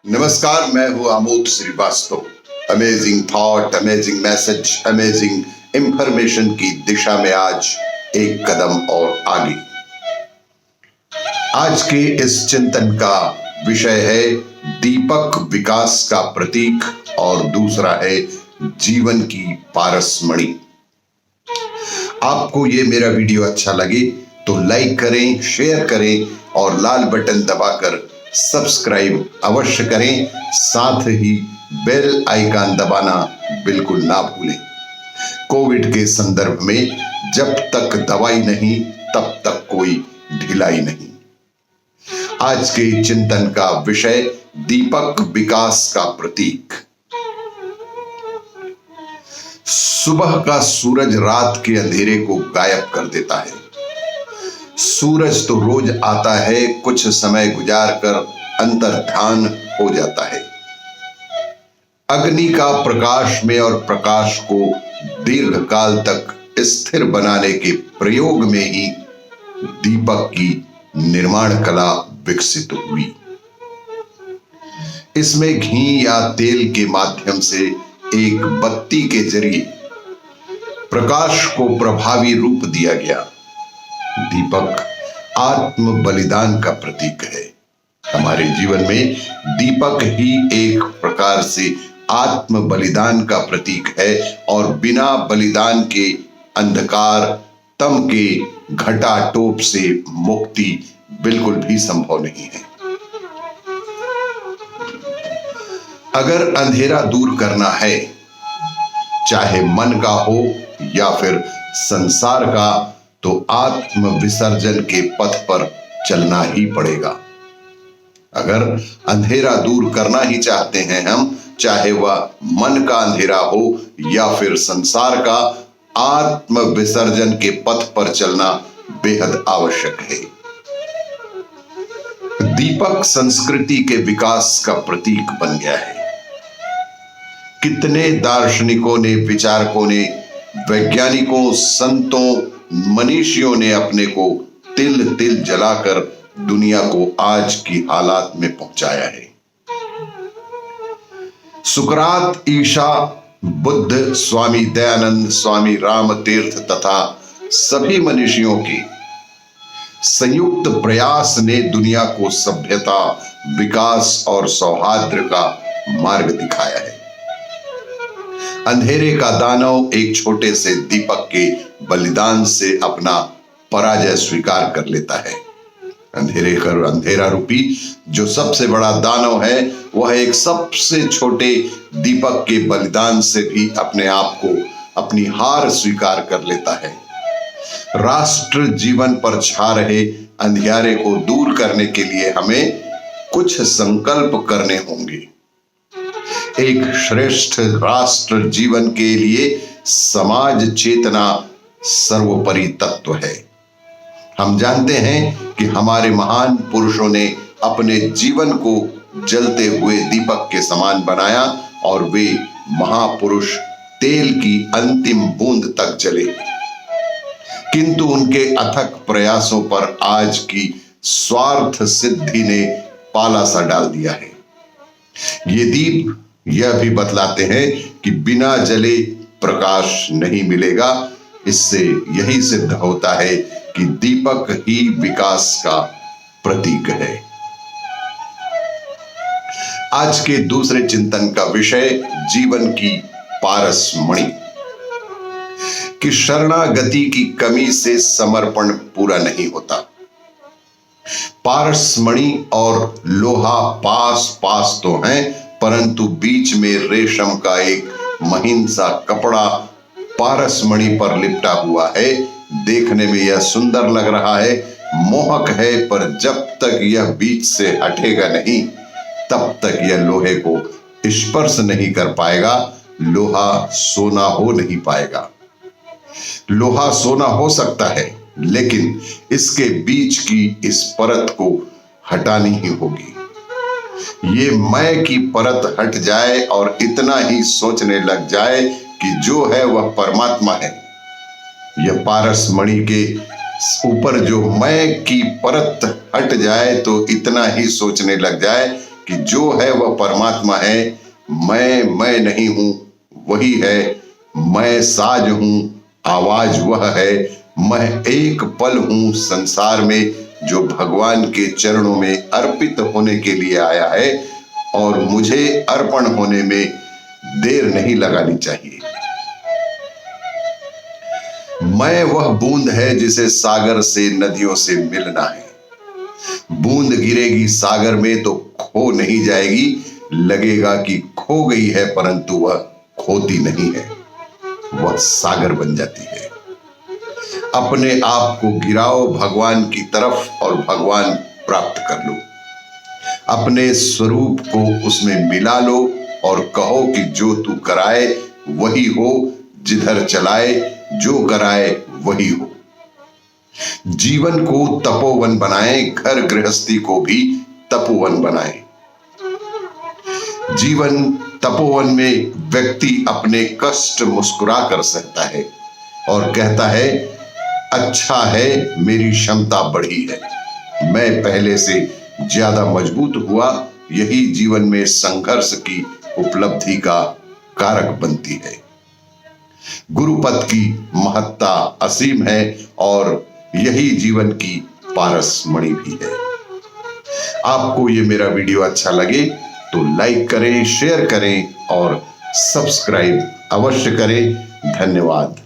नमस्कार, मैं हूं Amod Srivastava. Amazing thought, amazing message, amazing information की दिशा में आज एक कदम और आगे। आज के इस चिंतन का विषय है दीपक विकास का प्रतीक और दूसरा है जीवन की पारसमणि। आपको ये मेरा वीडियो अच्छा लगे तो लाइक करें, शेयर करें और लाल बटन दबाकर सब्सक्राइब अवश्य करें। साथ ही बेल आइकन दबाना बिल्कुल ना भूलें। कोविड के संदर्भ में जब तक दवाई नहीं तब तक कोई ढिलाई नहीं। आज के चिंतन का विषय दीपक विकास का प्रतीक। सुबह का सूरज रात के अंधेरे को गायब कर देता है। सूरज तो रोज आता है, कुछ समय गुजार कर अंतर्धान हो जाता है। अग्नि का प्रकाश में और प्रकाश को दीर्घ काल तक स्थिर बनाने के प्रयोग में ही दीपक की निर्माण कला विकसित हुई। इसमें घी या तेल के माध्यम से एक बत्ती के जरिए प्रकाश को प्रभावी रूप दिया गया। दीपक आत्म बलिदान का प्रतीक है। हमारे जीवन में दीपक ही एक प्रकार से आत्म बलिदान का प्रतीक है और बिना बलिदान के अंधकार तम के घटाटोप से मुक्ति बिल्कुल भी संभव नहीं है। अगर अंधेरा दूर करना है, चाहे मन का हो या फिर संसार का, तो आत्म विसर्जन के पथ पर चलना ही पड़ेगा। अगर अंधेरा दूर करना ही चाहते हैं हम, चाहे वह मन का अंधेरा हो या फिर संसार का, आत्म विसर्जन के पथ पर चलना बेहद आवश्यक है। दीपक संस्कृति के विकास का प्रतीक बन गया है। कितने दार्शनिकों ने, विचारकों ने, वैज्ञानिकों, संतों, मनीषियों ने अपने को तिल तिल जलाकर दुनिया को आज की हालात में पहुंचाया है। सुकरात, ईशा, बुद्ध, स्वामी दयानंद, स्वामी राम तीर्थ तथा सभी मनीषियों के संयुक्त प्रयास ने दुनिया को सभ्यता, विकास और सौहार्द का मार्ग दिखाया है। अंधेरे का दानव एक छोटे से दीपक के बलिदान से अपना पराजय स्वीकार कर लेता है। अंधेरा रूपी जो सबसे बड़ा दानव है, वह एक सबसे छोटे दीपक के बलिदान से भी अपने आप को, अपनी हार स्वीकार कर लेता है। राष्ट्र जीवन पर छा रहे अंधियारे को दूर करने के लिए हमें कुछ संकल्प करने होंगे। एक श्रेष्ठ राष्ट्र जीवन के लिए समाज चेतना सर्वोपरि तत्व है। हम जानते हैं कि हमारे महान पुरुषों ने अपने जीवन को जलते हुए दीपक के समान बनाया और वे महापुरुष तेल की अंतिम बूंद तक जले, किंतु उनके अथक प्रयासों पर आज की स्वार्थ सिद्धि ने पाला सा डाल दिया है। ये दीप यह भी बतलाते हैं कि बिना जले प्रकाश नहीं मिलेगा। इससे यही सिद्ध होता है कि दीपक ही विकास का प्रतीक है। आज के दूसरे चिंतन का विषय जीवन की पारसमणि। कि शरणागति की कमी से समर्पण पूरा नहीं होता। पारसमणि और लोहा पास पास तो हैं, परंतु बीच में रेशम का एक महीन सा कपड़ा पारसमणि पर लिपटा हुआ है। देखने में यह सुंदर लग रहा है, मोहक है, पर जब तक यह बीच से हटेगा नहीं, तब तक यह लोहे को स्पर्श नहीं कर पाएगा। लोहा सोना हो नहीं पाएगा। लोहा सोना हो सकता है, लेकिन इसके बीच की इस परत को हटानी ही होगी। ये मैं की परत हट जाए और इतना ही सोचने लग जाए कि जो है वह परमात्मा है। यह पारसमणि के ऊपर जो मैं की परत हट जाए तो इतना ही सोचने लग जाए कि जो है वह परमात्मा है, मैं नहीं हूं, वही है, मैं साज हूं, आवाज वह है, मैं एक पल हूं संसार में जो भगवान के चरणों में अर्पित होने के लिए आया है, और मुझे अर्पण होने में देर नहीं लगानी चाहिए। मैं वह बूंद है जिसे सागर से नदियों से मिलना है। बूंद गिरेगी सागर में तो खो नहीं जाएगी, लगेगा कि खो गई है परंतु वह खोती नहीं है, वह सागर बन जाती है। अपने आप को गिराओ भगवान की तरफ और भगवान प्राप्त कर लो। अपने स्वरूप को उसमें मिला लो और कहो कि जो तू कराए वही हो, जिधर चलाए जो कराए वही हो। जीवन को तपोवन बनाएं, घर गृहस्थी को भी तपोवन बनाएं। जीवन तपोवन में व्यक्ति अपने कष्ट मुस्कुरा कर सहता है और कहता है, अच्छा है मेरी क्षमता बढ़ी है, मैं पहले से ज्यादा मजबूत हुआ। यही जीवन में संघर्ष की उपलब्धि का कारक बनती है। गुरुपद की महत्ता असीम है और यही जीवन की पारसमणि भी है। आपको ये मेरा वीडियो अच्छा लगे तो लाइक करें, शेयर करें और सब्सक्राइब अवश्य करें। धन्यवाद।